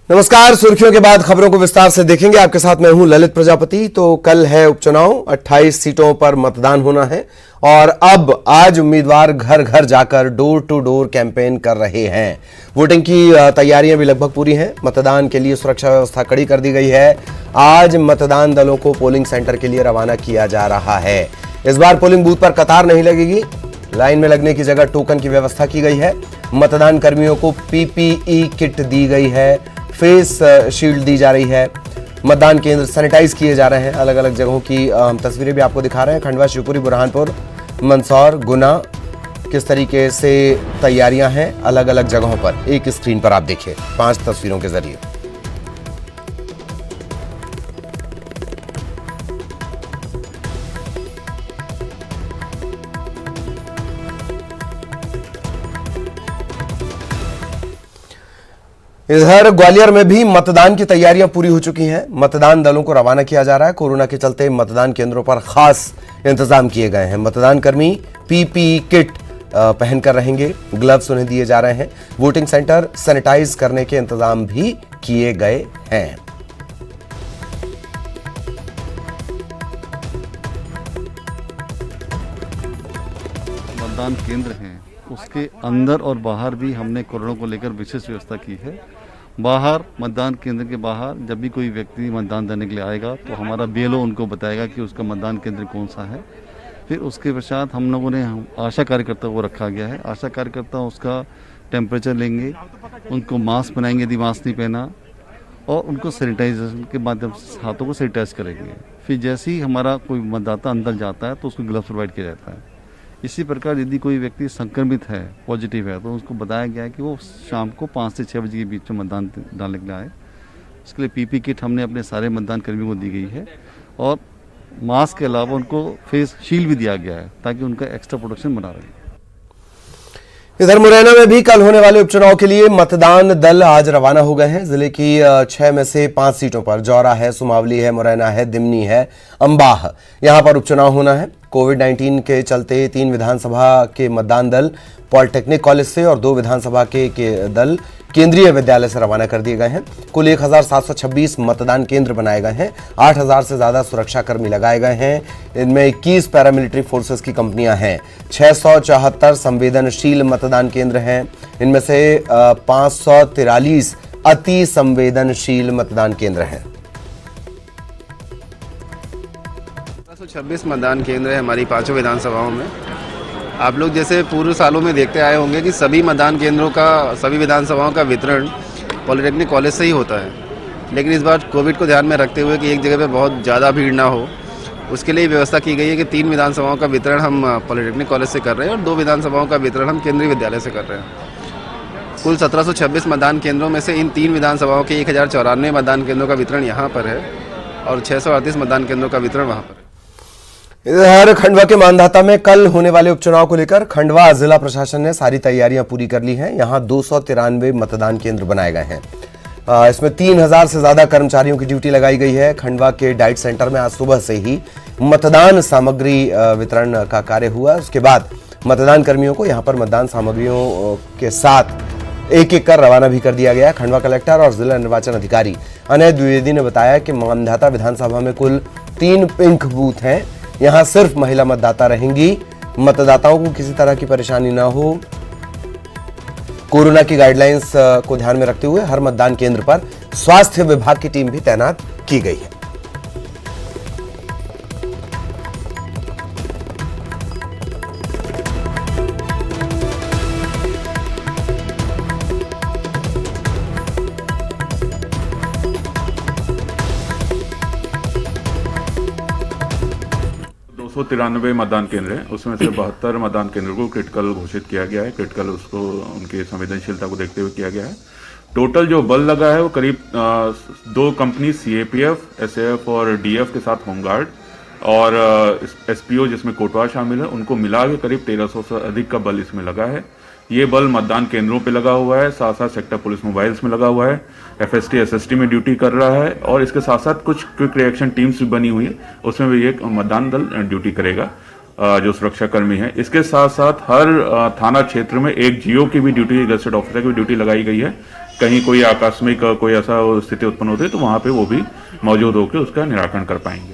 नमस्कार। सुर्खियों के बाद खबरों को विस्तार से देखेंगे। आपके साथ मैं हूं ललित प्रजापति। तो कल है उपचुनाव, 28 सीटों पर मतदान होना है और अब आज उम्मीदवार घर घर जाकर डोर टू डोर कैंपेन कर रहे हैं। वोटिंग की तैयारियां भी लगभग पूरी हैं। मतदान के लिए सुरक्षा व्यवस्था कड़ी कर दी गई है। आज मतदान दलों को पोलिंग सेंटर के लिए रवाना किया जा रहा है। इस बार पोलिंग बूथ पर कतार नहीं लगेगी। लाइन में लगने की जगह टोकन की व्यवस्था की गई है। मतदान कर्मियों को पीपीई किट दी गई है, फेस शील्ड दी जा रही है। मतदान केंद्र सैनिटाइज किए जा रहे हैं। अलग अलग जगहों की हम तस्वीरें भी आपको दिखा रहे हैं। खंडवा, शिवपुरी, बुरहानपुर, मंदसौर, गुना, किस तरीके से तैयारियां हैं अलग अलग जगहों पर। एक स्क्रीन पर आप देखिए 5 तस्वीरों के जरिए। इधर ग्वालियर में भी मतदान की तैयारियां पूरी हो चुकी हैं। मतदान दलों को रवाना किया जा रहा है। कोरोना के चलते मतदान केंद्रों पर खास इंतजाम किए गए हैं। मतदान कर्मी पीपीई किट पहनकर रहेंगे, ग्लव्स उन्हें दिए जा रहे हैं। वोटिंग सेंटर सैनिटाइज करने के इंतजाम भी किए गए हैं। मतदान केंद्र हैं, उसके अंदर और बाहर भी हमने कोरोना को लेकर विशेष व्यवस्था की है। बाहर, मतदान केंद्र के बाहर जब भी कोई व्यक्ति मतदान देने के लिए आएगा तो हमारा बीएलओ उनको बताएगा कि उसका मतदान केंद्र कौन सा है। फिर उसके पश्चात हम लोगों ने आशा कार्यकर्ता को रखा गया है। आशा कार्यकर्ता उसका टेम्परेचर लेंगे, उनको मास्क बनाएंगे यदि मास्क नहीं पहना, और उनको सैनिटाइजेशन के माध्यम से हाथों को सैनिटाइज करेंगे। फिर जैसे ही हमारा कोई मतदाता अंदर जाता है तो उसको ग्लव्स प्रोवाइड किया जाता है। इसी प्रकार यदि कोई व्यक्ति संक्रमित है, पॉजिटिव है, तो उसको बताया गया है कि वो शाम को 5 से 6 बजे के बीच में मतदान डालने के लिए आए। इसके लिए पीपी किट हमने अपने सारे मतदान कर्मियों को दी गई है और मास्क के अलावा उनको फेस शील्ड भी दिया गया है ताकि उनका एक्स्ट्रा प्रोटेक्शन बना रहे। इधर मुरैना में भी कल होने वाले उपचुनाव के लिए मतदान दल आज रवाना हो गए हैं। जिले की 6 में से 5 सीटों पर, जौरा है, सुमावली है, मुरैना है, दिमनी है, अंबाह, यहां पर उपचुनाव होना है। कोविड-19 के चलते 3 विधानसभा के मतदान दल पॉलिटेक्निक कॉलेज से और 2 विधानसभा के दल केंद्रीय विद्यालय से रवाना कर दिए गए हैं। कुल 1726 मतदान केंद्र बनाए गए हैं। 8000 से ज्यादा सुरक्षाकर्मी लगाए गए हैं। इनमें 21 पैरामिलिट्री फोर्सेस की कंपनियां हैं। 674 संवेदनशील मतदान केंद्र हैं। इनमें से 543 अति संवेदनशील मतदान केंद्र हैं। 1726 मतदान केंद्र है हमारी 5 विधानसभाओं में। आप लोग जैसे पूर्व सालों में देखते आए होंगे कि सभी मतदान केंद्रों का, सभी विधानसभाओं का वितरण पॉलिटेक्निक कॉलेज से ही होता है। लेकिन इस बार कोविड को ध्यान में रखते हुए कि एक जगह पे बहुत ज़्यादा भीड़ ना हो, उसके लिए व्यवस्था की गई है कि 3 विधानसभाओं का वितरण हम पॉलिटेक्निक कॉलेज से कर रहे हैं और 2 विधानसभाओं का वितरण हम केंद्रीय विद्यालय से कर रहे हैं। कुल 1726 मतदान केंद्रों में से इन 3 विधानसभाओं के 1094 मतदान केंद्रों का वितरण यहाँ पर है और 638 मतदान केंद्रों का वितरण वहाँ पर है। इधर खंडवा के मानधाता में कल होने वाले उपचुनाव को लेकर खंडवा जिला प्रशासन ने सारी तैयारियां पूरी कर ली हैं। यहां 293 मतदान केंद्र बनाए गए हैं। इसमें 3000 से ज्यादा कर्मचारियों की ड्यूटी लगाई गई है। खंडवा के डाइट सेंटर में आज सुबह से ही मतदान सामग्री वितरण का कार्य हुआ। उसके बाद मतदान कर्मियों को यहां पर मतदान सामग्रियों के साथ एक एक कर रवाना भी कर दिया गया। खंडवा कलेक्टर और जिला निर्वाचन अधिकारी अनय द्विवेदी ने बताया कि मानधाता विधानसभा में कुल 3 पिंक बूथ हैं। यहां सिर्फ महिला मतदाता रहेंगी। मतदाताओं को किसी तरह की परेशानी ना हो, कोरोना की गाइडलाइंस को ध्यान में रखते हुए हर मतदान केंद्र पर स्वास्थ्य विभाग की टीम भी तैनात की गई है। 293 मतदान केंद्र हैं, उसमें से 72 मतदान केंद्र को क्रिटिकल घोषित किया गया है। क्रिटिकल उसको उनकी संवेदनशीलता को देखते हुए किया गया है। टोटल जो बल लगा है वो करीब 2 कंपनी सीएपीएफ, एसएएफ और डीएफ के साथ होमगार्ड और एसपीओ जिसमें कोटवा शामिल है, उनको मिला के करीब 1300 से अधिक का बल इसमें लगा है। ये बल मतदान केंद्रों पे लगा हुआ है, साथ साथ सेक्टर पुलिस मोबाइल्स में लगा हुआ है, एफएसटी एसएसटी में ड्यूटी कर रहा है और इसके साथ साथ कुछ क्विक रिएक्शन टीम्स भी बनी हुई है, उसमें भी एक मतदान दल ड्यूटी करेगा जो सुरक्षा कर्मी है। इसके साथ साथ हर थाना क्षेत्र में एक जीओ की भी ड्यूटी, गजेटेड ऑफिसर की भी ड्यूटी लगाई गई है, कहीं कोई आकस्मिक कोई ऐसा स्थिति उत्पन्न होती है तो वहां पे वो भी मौजूद होकर उसका निराकरण कर पाएंगे।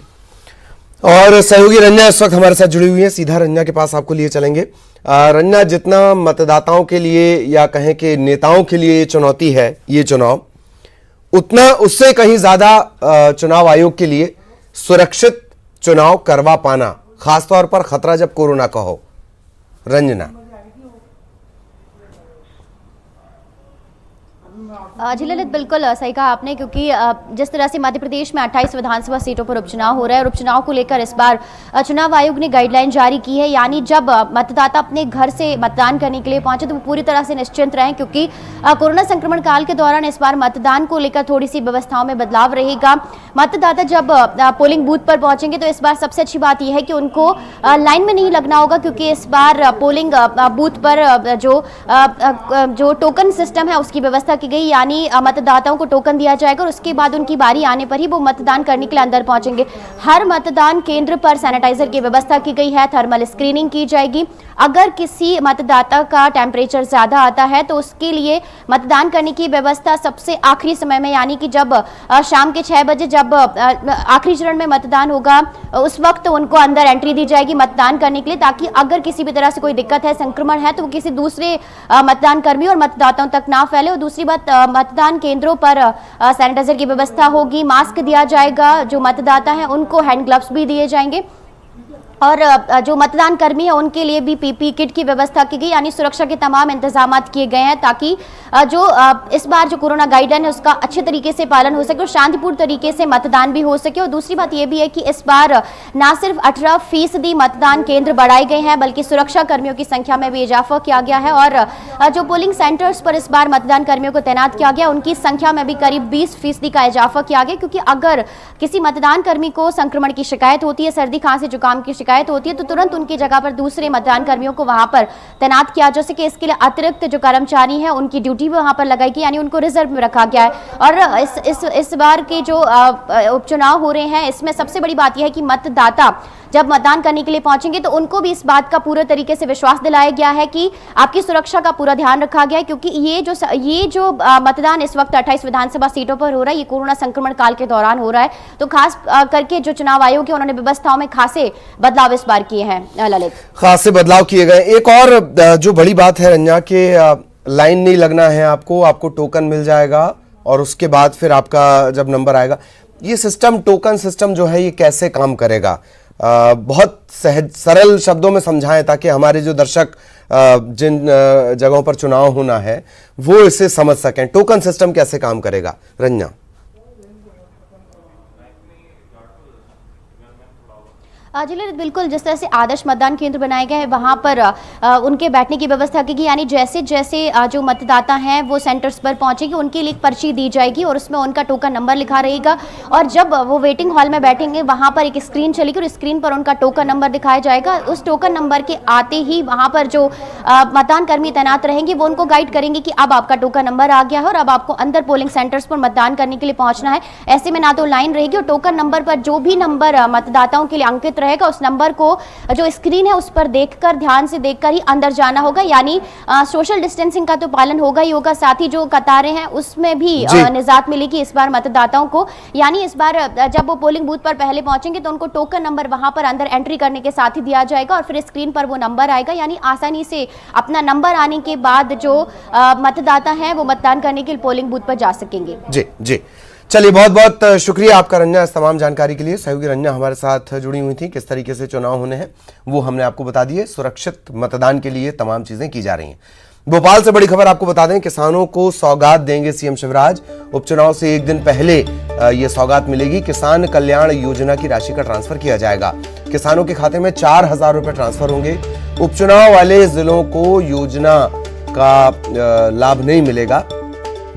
और सहयोगी रंजना इस वक्त हमारे साथ जुड़ी हुई है, सीधा रंजना के पास आपको लिए चलेंगे। रंजना, जितना मतदाताओं के लिए या कहें कि नेताओं के लिए चुनौती है ये चुनाव, उतना उससे कहीं ज्यादा चुनाव आयोग के लिए सुरक्षित चुनाव करवा पाना, खासतौर पर खतरा जब कोरोना का हो। रंजना जी ललित, बिल्कुल सही कहा आपने, क्योंकि जिस तरह से मध्य प्रदेश में 28 विधानसभा सीटों पर उपचुनाव हो रहा है और उपचुनाव को लेकर इस बार चुनाव आयोग ने गाइडलाइन जारी की है, यानी जब मतदाता अपने घर से मतदान करने के लिए पहुंचे तो वो पूरी तरह से निश्चिंत रहें, क्योंकि कोरोना संक्रमण काल के दौरान इस बार मतदान को लेकर थोड़ी सी व्यवस्थाओं में बदलाव रहेगा। मतदाता जब पोलिंग बूथ पर पहुंचेंगे तो इस बार सबसे अच्छी बात यह है कि उनको लाइन में नहीं लगना होगा, क्योंकि इस बार पोलिंग बूथ पर जो टोकन सिस्टम है उसकी व्यवस्था की गई, यानी मतदाताओं को टोकन दिया जाएगा और उसके बाद उनकी बारी आने पर ही वो मतदान करने के लिए अंदर पहुंचेंगे। हर मतदान केंद्र पर सैनिटाइजर की व्यवस्था की गई है, थर्मल स्क्रीनिंग की जाएगी। अगर किसी मतदाता का टेम्परेचर ज्यादा आता है तो उसके लिए मतदान करने की व्यवस्था सबसे आखिरी समय में, यानी कि जब शाम के 6 बजे जब आखिरी चरण में मतदान होगा उस वक्त उनको अंदर एंट्री दी जाएगी मतदान करने के लिए, ताकि अगर किसी भी तरह से कोई दिक्कत है, संक्रमण है, तो वो किसी दूसरे मतदान कर्मी और मतदाताओं तक ना फैले। और दूसरी बात, मतदान केंद्रों पर सैनिटाइजर की व्यवस्था होगी, मास्क दिया जाएगा, जो मतदाता है उनको हैंड ग्लव्स भी दिए जाएंगे और जो मतदान कर्मी है उनके लिए भी पीपी किट की व्यवस्था की गई, यानी सुरक्षा के तमाम इंतजाम किए गए हैं ताकि जो इस बार जो कोरोना गाइडलाइन है उसका अच्छे तरीके से पालन हो सके और शांतिपूर्ण तरीके से मतदान भी हो सके। और दूसरी बात यह भी है कि इस बार ना सिर्फ 18% मतदान केंद्र बढ़ाए गए हैं, बल्कि सुरक्षा कर्मियों की संख्या में भी इजाफा किया गया है और जो पोलिंग सेंटर्स पर इस बार मतदान कर्मियों को तैनात किया गया उनकी संख्या में भी करीब 20% का इजाफा किया गया, क्योंकि अगर किसी मतदान कर्मी को संक्रमण की शिकायत होती है, सर्दी खांसी जुकाम की शिकायत होती है, तो तुरंत उनकी जगह पर दूसरे मतदान कर्मियों को वहां पर तैनात किया जा सके। इसके लिए अतिरिक्त जो कर्मचारी हैं उनकी ड्यूटी भी वहां पर लगाई गई, यानी उनको रिजर्व में रखा गया है। और इस बार के जो उपचुनाव हो रहे हैं इसमें सबसे बड़ी बात यह है कि मतदाता जब मतदान करने के लिए पहुंचेंगे तो उनको भी इस बात का पूरे तरीके से विश्वास दिलाया गया है कि आपकी सुरक्षा का पूरा ध्यान रखा गया है, क्योंकि ये जो मतदान इस वक्त 28 विधानसभा सीटों पर हो रहा है ये कोरोना संक्रमण काल के दौरान हो रहा है। तो खास करके जो चुनाव आयोग है उन्होंने व्यवस्थाओं में खासे बदलाव इस बार किए हैं। ललित, खासे बदलाव किए गए। एक और जो बड़ी बात है रंजना के लाइन नहीं लगना है, आपको टोकन मिल जाएगा और उसके बाद फिर आपका जब नंबर आएगा। ये सिस्टम, टोकन सिस्टम जो है ये कैसे काम करेगा? बहुत सहज सरल शब्दों में समझाएं ताकि हमारे जो दर्शक जिन जगहों पर चुनाव होना है वो इसे समझ सकें। टोकन सिस्टम कैसे काम करेगा रंजना? जी बिल्कुल, जिस तरह से आदर्श मतदान केंद्र बनाए गए हैं वहां पर उनके बैठने की व्यवस्था की गई, यानी जैसे जैसे जो मतदाता हैं वो सेंटर्स पर पहुंचेंगे उनके लिए एक पर्ची दी जाएगी और उसमें उनका टोकन नंबर लिखा रहेगा और जब वो वेटिंग हॉल में बैठेंगे वहां पर एक स्क्रीन चलेगी और स्क्रीन पर उनका टोकन नंबर दिखाया जाएगा। उस टोकन नंबर के आते ही वहां पर जो मतदान कर्मी तैनात रहेंगे वो उनको गाइड करेंगे कि अब आपका टोकन नंबर आ गया है और अब आपको अंदर पोलिंग सेंटर्स पर मतदान करने के लिए पहुंचना है। ऐसे में ना तो लाइन रहेगी और टोकन नंबर पर जो भी नंबर मतदाताओं के लिए अंकित रहेगा उस नंबर को जो स्क्रीन है उस पर देखकर, ध्यान से देखकर ही अंदर जाना होगा, यानी सोशल डिस्टेंसिंग का तो पालन होगा ही होगा, साथ ही जो कतारें हैं उसमें भी निजात मिलेगी इस बार मतदाताओं को। यानी इस बार जब वो पोलिंग बूथ पर पहले पहुंचेंगे तो उनको टोकन नंबर वहां पर अंदर एंट्री करने के साथ ही दिया जाएगा और फिर स्क्रीन पर वो नंबर आएगा, यानी आसानी से अपना नंबर आने के बाद जो मतदाता हैं वो मतदान करने के लिए पोलिंग बूथ पर जा सकेंगे। जी जी, चलिए बहुत बहुत शुक्रिया आपका रंजना इस तमाम जानकारी के लिए। सहयोगी रंजना हमारे साथ जुड़ी हुई थी, किस तरीके से चुनाव होने हैं वो हमने आपको बता दिए। सुरक्षित मतदान के लिए तमाम चीजें की जा रही हैं। भोपाल से बड़ी खबर आपको बता दें, किसानों को सौगात देंगे सीएम शिवराज। उपचुनाव से एक दिन पहले ये सौगात मिलेगी। किसान कल्याण योजना की राशि का ट्रांसफर किया जाएगा। किसानों के खाते में 4,000 रुपए ट्रांसफर होंगे। उपचुनाव वाले जिलों को योजना का लाभ नहीं मिलेगा,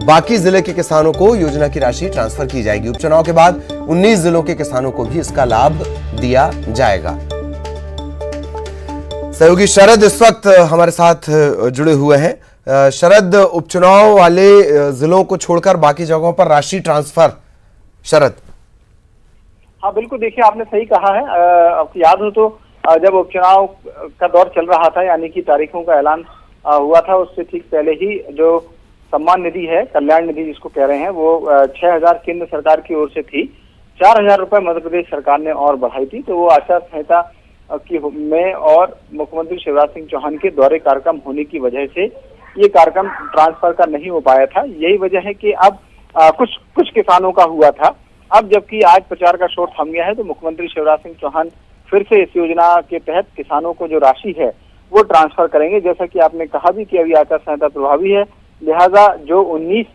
बाकी जिले के किसानों को योजना की राशि ट्रांसफर की जाएगी। उपचुनाव के बाद 19 जिलों के किसानों को भी इसका लाभ दिया जाएगा। सहयोगी शरद इस वक्त हमारे साथ जुड़े हुए हैं। शरद, उपचुनाव वाले जिलों को छोड़कर बाकी जगहों पर राशि ट्रांसफर, शरद? हाँ बिल्कुल, देखिए आपने सही कहा है। आपको याद हो तो जब उपचुनाव का दौर चल रहा था, यानी कि तारीखों का ऐलान हुआ था, उससे ठीक पहले ही जो सम्मान निधि है, कल्याण निधि जिसको कह रहे हैं, वो 6,000 केंद्र सरकार की ओर से थी, 4,000 रुपए मध्य प्रदेश सरकार ने और बढ़ाई थी। तो वो आचार संहिता में और मुख्यमंत्री शिवराज सिंह चौहान के दौरे कार्यक्रम होने की वजह से ये कार्यक्रम ट्रांसफर का नहीं हो पाया था। यही वजह है कि अब कुछ किसानों का हुआ था। अब जबकि आज प्रचार का शोर थम गया है तो मुख्यमंत्री शिवराज सिंह चौहान फिर से इस योजना के तहत किसानों को जो राशि है वो ट्रांसफर करेंगे। जैसा कि आपने कहा भी कि अभी आचार संहिता प्रभावी है, लिहाजा जो 19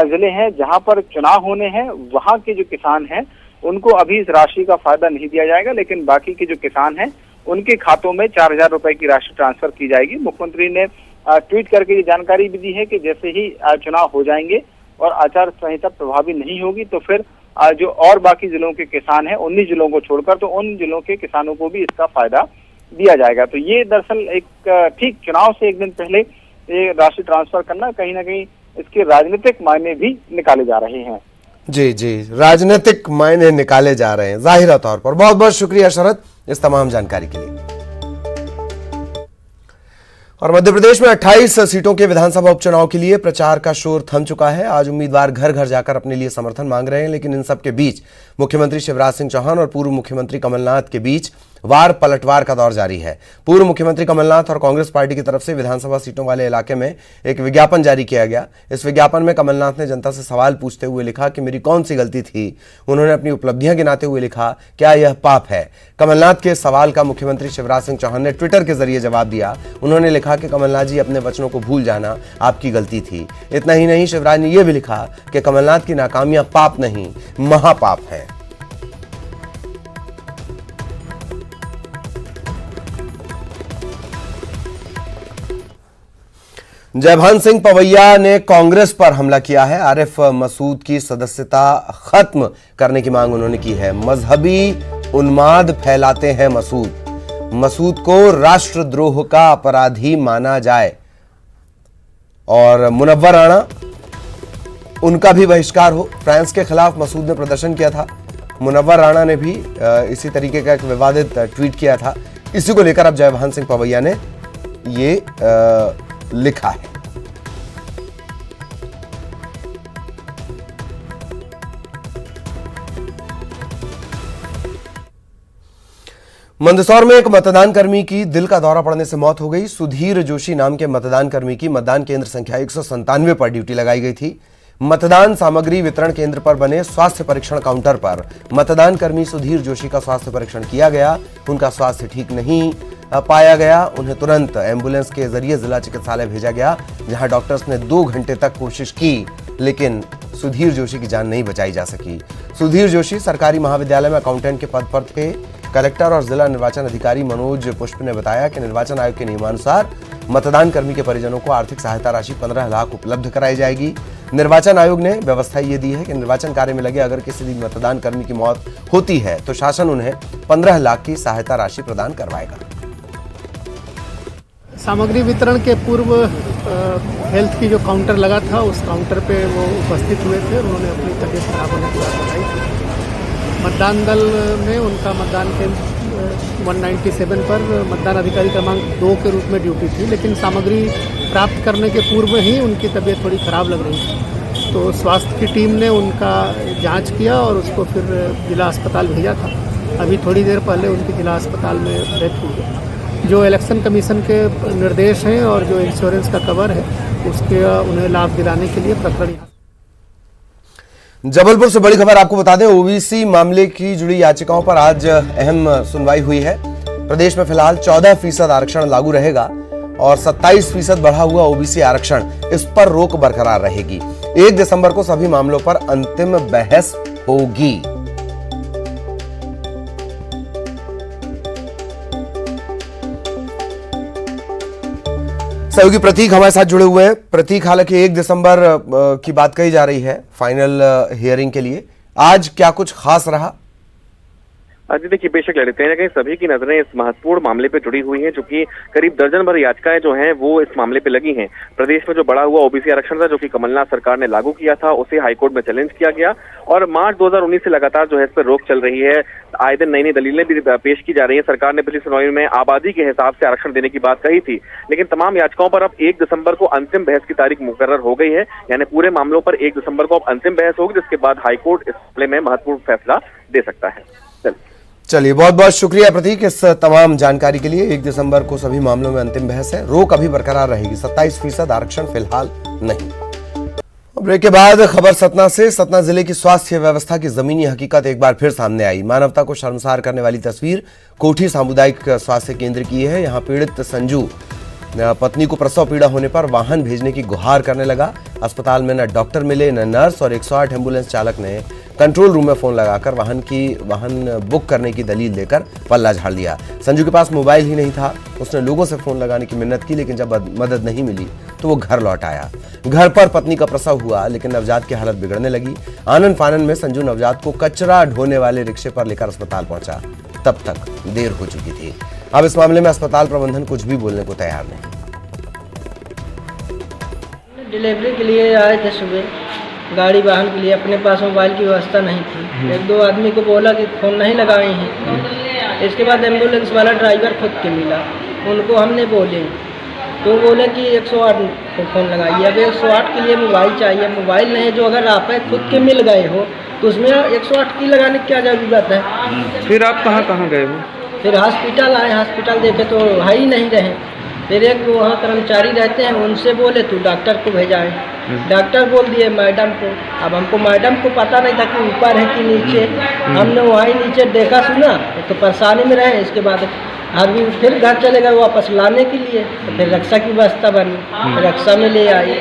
जिले हैं जहां पर चुनाव होने हैं वहां के जो किसान हैं उनको अभी इस राशि का फायदा नहीं दिया जाएगा, लेकिन बाकी के जो किसान हैं उनके खातों में 4,000 रुपए की राशि ट्रांसफर की जाएगी। मुख्यमंत्री ने ट्वीट करके ये जानकारी भी दी है कि जैसे ही चुनाव हो जाएंगे और आचार संहिता प्रभावी नहीं होगी तो फिर जो और बाकी जिलों के किसान हैं 19 जिलों को छोड़कर तो उन जिलों के किसानों को भी इसका फायदा दिया जाएगा। तो ये दरअसल एक ठीक चुनाव से एक दिन पहले ये राशि ट्रांसफर करना कहीं ना कहीं इसके राजनीतिक मायने भी निकाले जा रहे हैं। जी जी, राजनीतिक मायने निकाले जा रहे हैं जाहिर तौर पर। बहुत बहुत शुक्रिया शरद इस तमाम जानकारी के लिए। और मध्य प्रदेश में 28 सीटों के विधानसभा उपचुनाव के लिए प्रचार का शोर थम चुका है। आज उम्मीदवार घर घर जाकर अपने लिए समर्थन मांग रहे हैं, लेकिन इन सब के बीच मुख्यमंत्री शिवराज सिंह चौहान और पूर्व मुख्यमंत्री कमलनाथ के बीच वार पलटवार का दौर जारी है। पूर्व मुख्यमंत्री कमलनाथ और कांग्रेस पार्टी की तरफ से विधानसभा सीटों वाले इलाके में एक विज्ञापन जारी किया गया। इस विज्ञापन में कमलनाथ ने जनता से सवाल पूछते हुए लिखा कि मेरी कौन सी गलती थी। उन्होंने अपनी उपलब्धियां गिनाते हुए लिखा, क्या यह पाप है। कमलनाथ के सवाल का मुख्यमंत्री शिवराज सिंह चौहान ने ट्विटर के जरिए जवाब दिया। उन्होंने लिखा कि कमलनाथ जी, अपने वचनों को भूल जाना आपकी गलती थी। इतना ही नहीं, शिवराज ने यह भी लिखा कि कमलनाथ की नाकामियां पाप नहीं महापाप है। जयभान सिंह पवैया ने कांग्रेस पर हमला किया है। आरिफ मसूद की सदस्यता खत्म करने की मांग उन्होंने की है। मजहबी उन्माद फैलाते हैं मसूद को राष्ट्रद्रोह का अपराधी माना जाए। और मुनव्वर राणा, उनका भी बहिष्कार हो। फ्रांस के खिलाफ मसूद ने प्रदर्शन किया था। मुनव्वर राणा ने भी इसी तरीके का एक विवादित ट्वीट किया था। इसी को लेकर अब जयभान सिंह पवैया ने ये लिखा है। मंदसौर में एक मतदान कर्मी की दिल का दौरा पड़ने से मौत हो गई। सुधीर जोशी नाम के मतदान कर्मी की मतदान केंद्र संख्या 197 पर ड्यूटी लगाई गई थी। मतदान सामग्री वितरण केंद्र पर बने स्वास्थ्य परीक्षण काउंटर पर मतदान कर्मी सुधीर जोशी का स्वास्थ्य परीक्षण किया गया। उनका स्वास्थ्य ठीक नहीं पाया गया। उन्हें तुरंत एम्बुलेंस के जरिए जिला चिकित्सालय भेजा गया, जहां डॉक्टर्स ने 2 घंटे तक कोशिश की, लेकिन सुधीर जोशी की जान नहीं बचाई जा सकी। सुधीर जोशी सरकारी महाविद्यालय में अकाउंटेंट के पद पर थे। कलेक्टर और जिला निर्वाचन अधिकारी मनोज पुष्प ने बताया कि निर्वाचन आयोग के नियमानुसार मतदान कर्मी के परिजनों को आर्थिक सहायता राशि 15 लाख उपलब्ध कराई जाएगी। निर्वाचन आयोग ने व्यवस्था ये दी है कि निर्वाचन कार्य में लगे अगर किसी दिन मतदान कर्मी की मौत होती है तो शासन उन्हें 15 लाख की सहायता राशि प्रदान करवाएगा। सामग्री वितरण के पूर्व हेल्थ की जो काउंटर लगा था उस काउंटर पे वो उपस्थित हुए थे। उन्होंने अपनी तबीयत खराब होने की बात बताई थी। मतदान दल में उनका मतदान केंद्र 197 पर मतदान अधिकारी क्रमांक 2 के रूप में ड्यूटी थी, लेकिन सामग्री प्राप्त करने के पूर्व ही उनकी तबीयत थोड़ी ख़राब लग रही थी। तो स्वास्थ्य की टीम ने उनका जांच किया और उसको फिर जिला अस्पताल भेजा था। अभी थोड़ी देर पहले उनकी जिला अस्पताल में डेथ हुई है। जो इलेक्शन कमीशन के निर्देश हैं और जो इंश्योरेंस का कवर है उसके उन्हें लाभ दिलाने के लिए प्रकरण। जबलपुर से बड़ी खबर आपको बता दें, ओबीसी मामले की जुड़ी याचिकाओं पर आज अहम सुनवाई हुई है। प्रदेश में फिलहाल 14% आरक्षण लागू रहेगा और 27% बढ़ा हुआ ओबीसी आरक्षण, इस पर रोक बरकरार रहेगी। 1 दिसंबर को सभी मामलों पर अंतिम बहस होगी। सहयोगी प्रतीक हमारे साथ जुड़े हुए हैं। प्रतीक, हालांकि 1 दिसंबर की बात कही जा रही है फाइनल हियरिंग के लिए, आज क्या कुछ खास रहा? जी देखिए, बेशक लड़ते हैं, लेकिन सभी की नजरें इस महत्वपूर्ण मामले पे जुड़ी हुई हैं, क्योंकि करीब दर्जन भर याचिकाएं जो हैं वो इस मामले पे लगी हैं। प्रदेश में जो बढ़ा हुआ ओबीसी आरक्षण था, जो कि कमलनाथ सरकार ने लागू किया था, उसे हाईकोर्ट में चैलेंज किया गया और मार्च 2019 से लगातार जो है इस पर रोक चल रही है। आए दिन नई नई दलीलें भी पेश की जा रही है। सरकार ने पिछली सुनवाई में आबादी के हिसाब से आरक्षण देने की बात कही थी, लेकिन तमाम याचिकाओं पर अब 1 दिसंबर को अंतिम बहस की तारीख मुकर्रर हो गई है। यानी पूरे मामलों पर 1 दिसंबर को अब अंतिम बहस होगी, जिसके बाद हाईकोर्ट इस मामले में महत्वपूर्ण फैसला दे सकता है। चलिए, बहुत बहुत शुक्रिया प्रतीक इस तमाम जानकारी के लिए। 1 दिसंबर को सभी मामलों में अंतिम बहस है। रोक अभी बरकरार रहेगी, 27% आरक्षण फिलहाल नहीं। ब्रेक के बाद खबर सतना से। सतना जिले की स्वास्थ्य व्यवस्था की जमीनी हकीकत एक बार फिर सामने आई। मानवता को शर्मसार करने वाली तस्वीर कोठी सामुदायिक स्वास्थ्य केंद्र की है। यहां पीड़ित संजू पत्नी को प्रसव पीड़ा होने पर वाहन भेजने की गुहार करने लगा। अस्पताल में न डॉक्टर मिले, न नर्स, और 108 एम्बुलेंस चालक ने कंट्रोल रूम में फोन लगाकर वाहन बुक करने की दलील देकर पल्ला झाड़ दिया। संजू के पास मोबाइल ही नहीं था। उसने लोगों से फोन लगाने की मिन्नत की, लेकिन जब मदद नहीं मिली तो वो घर लौट आया। घर पर पत्नी का प्रसव हुआ, लेकिन नवजात की हालत बिगड़ने लगी। आनन फानन में संजू नवजात को कचरा ढोने वाले रिक्शे पर लेकर अस्पताल पहुंचा। तब तक देर हो चुकी थी। अब इस मामले में अस्पताल प्रबंधन कुछ भी बोलने को तैयार नहीं। डिलीवरी के लिए आए थे सुबह, गाड़ी वाहन के लिए। अपने पास मोबाइल की व्यवस्था नहीं थी। 1-2 आदमी को बोला कि फ़ोन नहीं लगाए हैं। इसके बाद एम्बुलेंस वाला ड्राइवर खुद के मिला, उनको हमने बोले तो बोले कि 108 को फ़ोन लगाइए। अब 108 के लिए मोबाइल चाहिए, मोबाइल नहीं। जो अगर आप खुद के मिल गए हो तो उसमें 108 की लगाने की क्या ज़रूरत है। फिर आप कहाँ गए हो? फिर हॉस्पिटल आए, हॉस्पिटल देखे तो है ही नहीं रहे। फिर एक वहाँ कर्मचारी रहते हैं, उनसे बोले तो डॉक्टर को भेजाए। डॉक्टर बोल दिए मैडम को। अब हमको मैडम को पता नहीं था कि ऊपर है कि नीचे। हमने वहाँ ही नीचे देखा सुना तो परेशानी में रहे। इसके बाद आदमी फिर घर चले गए वापस लाने के लिए, तो फिर रक्षा की व्यवस्था बनी, रक्षा में ले आई।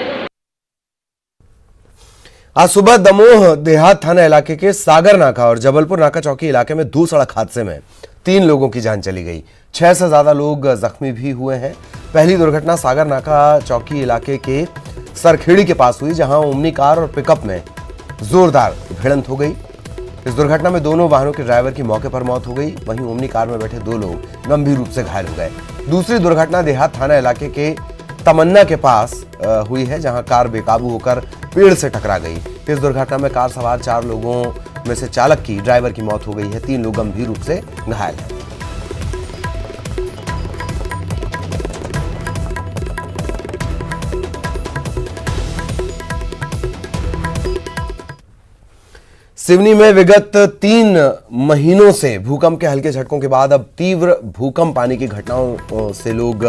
आज सुबह दमोह देहात थाना इलाके के सागर नाका और जबलपुर नाका चौकी इलाके में 2 सड़क हादसे में 3 लोगों की जान चली गई। 6 से ज्यादा लोग जख्मी भी हुए हैं। पहली दुर्घटना सागर नाका चौकी इलाके के सरखेड़ी के पास हुई, जहां ओमनी कार और पिकअप में जोरदार भिड़ंत हो गई। इस दुर्घटना में दोनों वाहनों के ड्राइवर की मौके पर मौत हो गई। वहीं ओमनी कार में बैठे 2 लोग गंभीर रूप से घायल हो गए। दूसरी दुर्घटना देहात थाना इलाके के तमन्ना के पास हुई है, जहां कार बेकाबू होकर पेड़ से टकरा गई। इस दुर्घटना में कार सवार 4 लोगों में से चालक की, ड्राइवर की मौत हो गई है। 3 लोग गंभीर रूप से घायल हैं। सिवनी में विगत 3 महीनों से भूकंप के हल्के झटकों के बाद अब तीव्र भूकंप आने की घटनाओं से लोग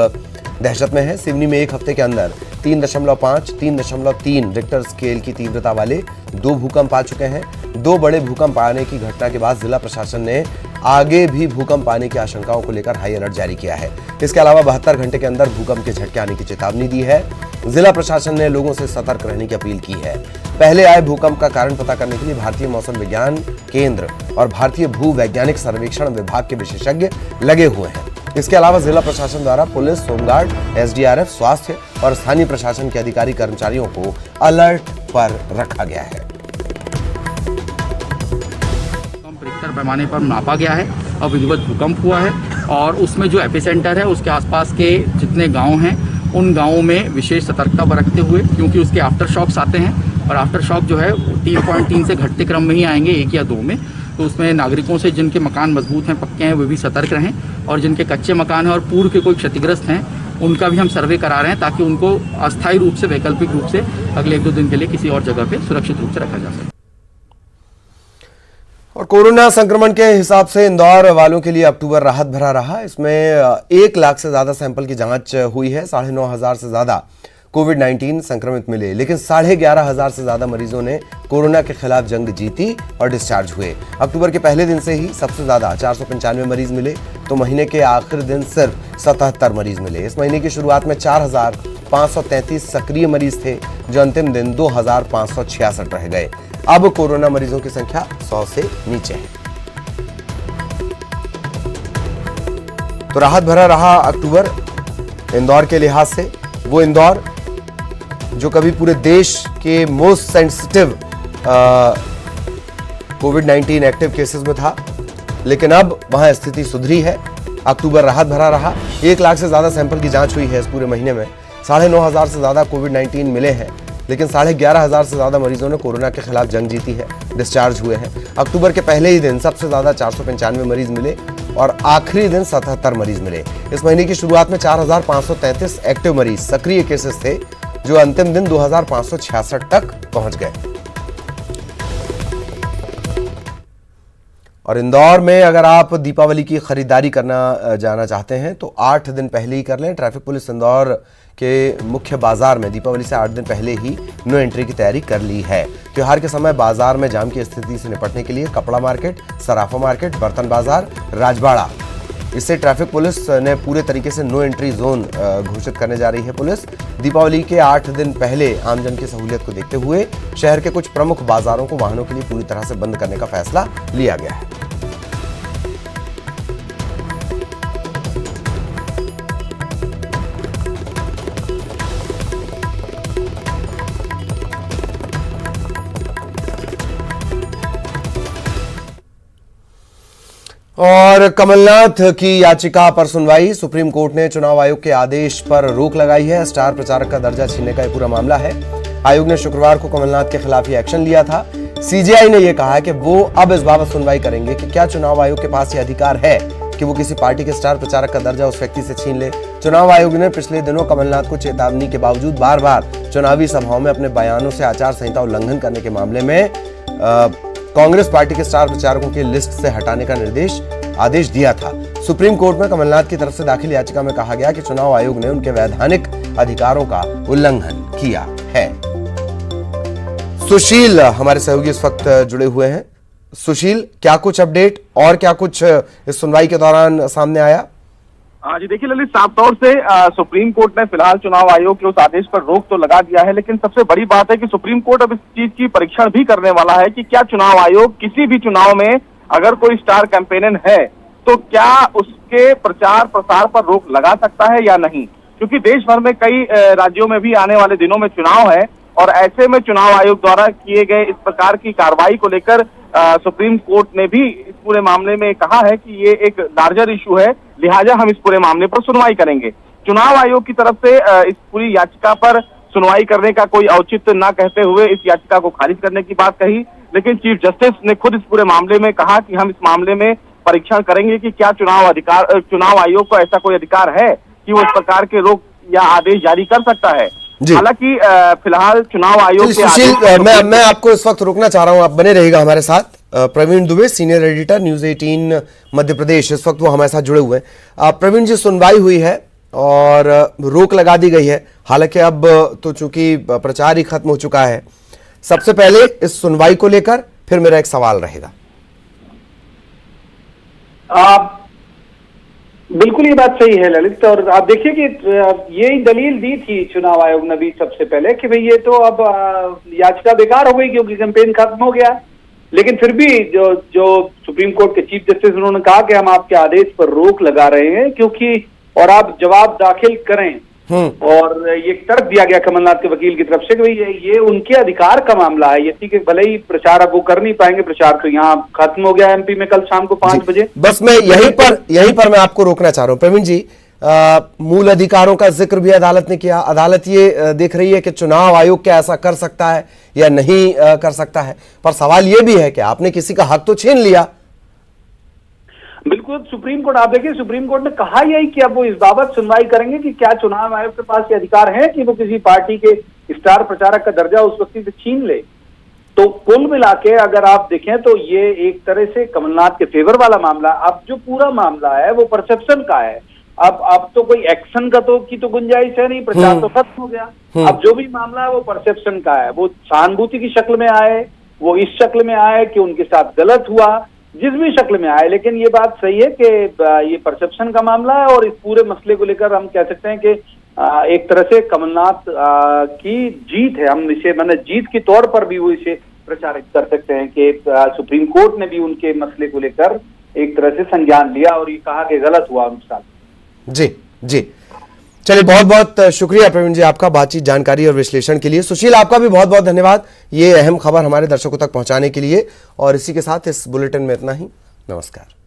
दहशत में हैं। सिवनी में एक हफ्ते के अंदर 3.5, 3.3 रिक्टर स्केल की तीव्रता वाले 2 भूकंप आ चुके हैं। 2 बड़े भूकंप आने की घटना के बाद जिला प्रशासन ने आगे भी भूकंप आने की आशंकाओं को लेकर हाई अलर्ट जारी किया है। इसके अलावा 72 घंटे के अंदर भूकंप के झटके आने की चेतावनी दी है। जिला प्रशासन ने लोगों से सतर्क रहने की अपील की है। पहले आए भूकंप का कारण पता करने के लिए भारतीय मौसम विज्ञान केंद्र और भारतीय भू वैज्ञानिक सर्वेक्षण विभाग के विशेषज्ञ लगे हुए हैं। इसके अलावा जिला प्रशासन द्वारा पुलिस, होमगार्ड, एसडीआरएफ, स्वास्थ्य और स्थानीय प्रशासन के अधिकारी कर्मचारियों को अलर्ट पर रखा गया है। रिक्टर पैमाने पर नापा गया है और विधिवत भूकंप हुआ है, और उसमें जो एपिसेंटर है उसके आसपास के जितने गांव हैं उन गांवों में विशेष सतर्कता बरतते हुए, क्योंकि उसके आफ्टर शॉक्स आते हैं और आफ्टर शॉक जो है 3.3 से घटते क्रम में ही आएंगे, 1 या 2 में। तो उसमें नागरिकों से जिनके मकान मजबूत हैं, पक्के हैं, वे भी सतर्क रहें, और जिनके कच्चे मकान हैं और पूर्व के कोई क्षतिग्रस्त हैं उनका भी हम सर्वे करा रहे हैं, ताकि उनको अस्थायी रूप से, वैकल्पिक रूप से अगले 1-2 दिन के लिए किसी और जगह पे सुरक्षित रूप से रखा जा सके। और कोरोना संक्रमण के हिसाब से इंदौर वालों के लिए अक्टूबर राहत भरा रहा। इसमें 1 लाख से ज्यादा सैंपल की जांच हुई है। 9,500 से ज्यादा कोविड-19 संक्रमित मिले, लेकिन 11,500 से ज्यादा मरीजों ने कोरोना के खिलाफ जंग जीती और डिस्चार्ज हुए। अक्टूबर के पहले दिन से ही सबसे ज्यादा 495 मरीज मिले, तो महीने के आखिरी दिन सिर्फ 77 मरीज मिले। इस महीने की शुरुआत में 4,533 सक्रिय मरीज थे, जो अंतिम दिन 2,566 रह गए। अब कोरोना मरीजों की संख्या 100 से नीचे है। तो राहत भरा रहा अक्टूबर इंदौर के लिहाज से। वो इंदौर जो कभी पूरे देश के मोस्ट सेंसिटिव कोविड-19 एक्टिव केसेस में था, लेकिन अब वहां स्थिति सुधरी है। अक्टूबर राहत भरा रहा। 1 लाख से ज्यादा सैंपल की जांच हुई है इस पूरे महीने में। 9,500 से ज्यादा कोविड-19 मिले हैं, लेकिन 11,500 से ज्यादा मरीजों ने कोरोना के खिलाफ जंग जीती है, डिस्चार्ज हुए हैं। अक्टूबर के पहले ही दिन सबसे ज्यादा 495 मरीज मिले और आखिरी दिन 77 मरीज मिले। इस महीने की शुरुआत में 4,533 एक्टिव मरीज सक्रिय केसेस थे, जो अंतिम दिन 2,566 तक पहुंच गए। और इंदौर में अगर आप दीपावली की खरीदारी करना जाना चाहते हैं तो 8 दिन पहले ही कर लें। ट्रैफिक पुलिस इंदौर के मुख्य बाजार में दीपावली से 8 दिन पहले ही नो एंट्री की तैयारी कर ली है। त्योहार के समय बाजार में जाम की स्थिति से निपटने के लिए कपड़ा मार्केट, सराफा मार्केट, बर्तन बाजार, राजबाड़ा, इससे ट्रैफिक पुलिस ने पूरे तरीके से नो एंट्री जोन घोषित करने जा रही है। पुलिस दीपावली के 8 दिन पहले आमजन की सहूलियत को देखते हुए शहर के कुछ प्रमुख बाजारों को वाहनों के लिए पूरी तरह से बंद करने का फैसला लिया गया है। और कमलनाथ की याचिका पर सुनवाई। सुप्रीम कोर्ट ने चुनाव आयोग के आदेश पर रोक लगाई है। स्टार प्रचारक का दर्जा छीनने का यह पूरा मामला है। आयोग ने शुक्रवार को कमलनाथ के खिलाफ ये एक्शन लिया था। सीजेआई ने यह कहा है कि वो अब इस बाबत सुनवाई करेंगे कि क्या चुनाव आयोग के पास ये अधिकार है कि वो किसी पार्टी के स्टार प्रचारक का दर्जा उस व्यक्ति से छीन ले। चुनाव आयोग ने पिछले दिनों कमलनाथ को चेतावनी के बावजूद बार बार चुनावी सभाओं में अपने बयानों से आचार संहिता उल्लंघन करने के मामले में कांग्रेस पार्टी के स्टार प्रचारकों की लिस्ट से हटाने का आदेश दिया था। सुप्रीम कोर्ट में कमलनाथ की तरफ से दाखिल याचिका में कहा गया कि चुनाव आयोग ने उनके वैधानिक अधिकारों का उल्लंघन किया है। सुशील हमारे सहयोगी इस वक्त जुड़े हुए हैं। सुशील, क्या कुछ अपडेट और क्या कुछ इस सुनवाई के दौरान सामने आया? हाँ जी, देखिए ललित, साफ तौर से सुप्रीम कोर्ट ने फिलहाल चुनाव आयोग के उस आदेश पर रोक तो लगा दिया है, लेकिन सबसे बड़ी बात है कि सुप्रीम कोर्ट अब इस चीज की परीक्षण भी करने वाला है कि क्या चुनाव आयोग किसी भी चुनाव में अगर कोई स्टार कैंपेनर है तो क्या उसके प्रचार प्रसार पर रोक लगा सकता है या नहीं, क्योंकि देश भर में कई राज्यों में भी आने वाले दिनों में चुनाव है और ऐसे में चुनाव आयोग द्वारा किए गए इस प्रकार की कार्रवाई को लेकर सुप्रीम कोर्ट ने भी इस पूरे मामले में कहा है कि ये एक लार्जर इशू है, लिहाजा हम इस पूरे मामले पर सुनवाई करेंगे। चुनाव आयोग की तरफ से इस पूरी याचिका पर सुनवाई करने का कोई औचित्य न कहते हुए इस याचिका को खारिज करने की बात कही, लेकिन चीफ जस्टिस ने खुद इस पूरे मामले में कहा कि हम इस मामले में परीक्षण करेंगे कि क्या चुनाव आयोग को ऐसा कोई अधिकार है कि वो इस प्रकार के रोक या आदेश जारी कर सकता है। हालांकि फिलहाल चुनाव आयोग के सुशील, मैं आपको इस वक्त रोकना चाह रहा हूं, आप बने रहिएगा हमारे साथ। Praveen Dubey, senior editor news 18 Madhya Pradesh, इस वक्त वो हमारे साथ जुड़े हुए हैं। प्रवीण जी, सुनवाई हुई है और रोक लगा दी गई है, हालांकि अब तो चूंकि प्रचार ही खत्म हो चुका है। सबसे पहले इस सुनवाई को लेकर फिर मेरा एक सवाल रहेगा। बिल्कुल ये बात सही है ललित, और आप देखिए कि ये दलील दी थी चुनाव आयोग ने भी सबसे पहले कि भाई ये तो अब याचिका बेकार हो गई क्योंकि कैंपेन खत्म हो गया, लेकिन फिर भी जो सुप्रीम कोर्ट के चीफ जस्टिस उन्होंने कहा कि हम आपके आदेश पर रोक लगा रहे हैं क्योंकि और आप जवाब दाखिल करें, और ये तर्क दिया गया कमलनाथ के वकील की तरफ से कि भाई ये उनके अधिकार का मामला है, ये ठीक है, भले ही प्रचार अब वो कर नहीं पाएंगे, प्रचार तो यहाँ खत्म हो गया एमपी में कल शाम को 5 बजे। बस मैं यहीं पर मैं आपको रोकना चाह रहा हूँ प्रवीण जी। मूल अधिकारों का जिक्र भी अदालत ने किया। अदालत ये देख रही है कि चुनाव आयोग क्या ऐसा कर सकता है या नहीं कर सकता है, पर सवाल ये भी है कि आपने किसी का हक तो छीन लिया। बिल्कुल, सुप्रीम कोर्ट, आप देखिए सुप्रीम कोर्ट ने कहा यही कि अब वो इस बाबत सुनवाई करेंगे कि क्या चुनाव आयोग के पास ये अधिकार है कि वो किसी पार्टी के स्टार प्रचारक का दर्जा उस व्यक्ति से छीन ले। तो कुल मिला के अगर आप देखें तो ये एक तरह से कमलनाथ के फेवर वाला मामला, अब जो पूरा मामला है वो परसेप्शन का है। अब तो कोई एक्शन का की तो गुंजाइश है नहीं, प्रचार तो खत्म हो गया। अब जो भी मामला है वो परसेप्शन का है, वो सहानुभूति की शक्ल में आए, वो इस शक्ल में आए कि उनके साथ गलत हुआ, जिस भी शक्ल में आए, लेकिन ये बात सही है कि ये परसेप्शन का मामला है और इस पूरे मसले को लेकर हम कह सकते हैं कि एक तरह से कमलनाथ की जीत है। हम इसे जीत के तौर पर भी वो इसे प्रचारित कर सकते हैं कि सुप्रीम कोर्ट ने भी उनके मसले को लेकर एक तरह से संज्ञान लिया और ये कहा कि गलत हुआ उनके साथ। जी चलिए, बहुत बहुत शुक्रिया प्रवीण जी आपका बातचीत, जानकारी और विश्लेषण के लिए। सुशील, आपका भी बहुत बहुत धन्यवाद ये अहम खबर हमारे दर्शकों तक पहुंचाने के लिए। और इसी के साथ इस बुलेटिन में इतना ही। नमस्कार।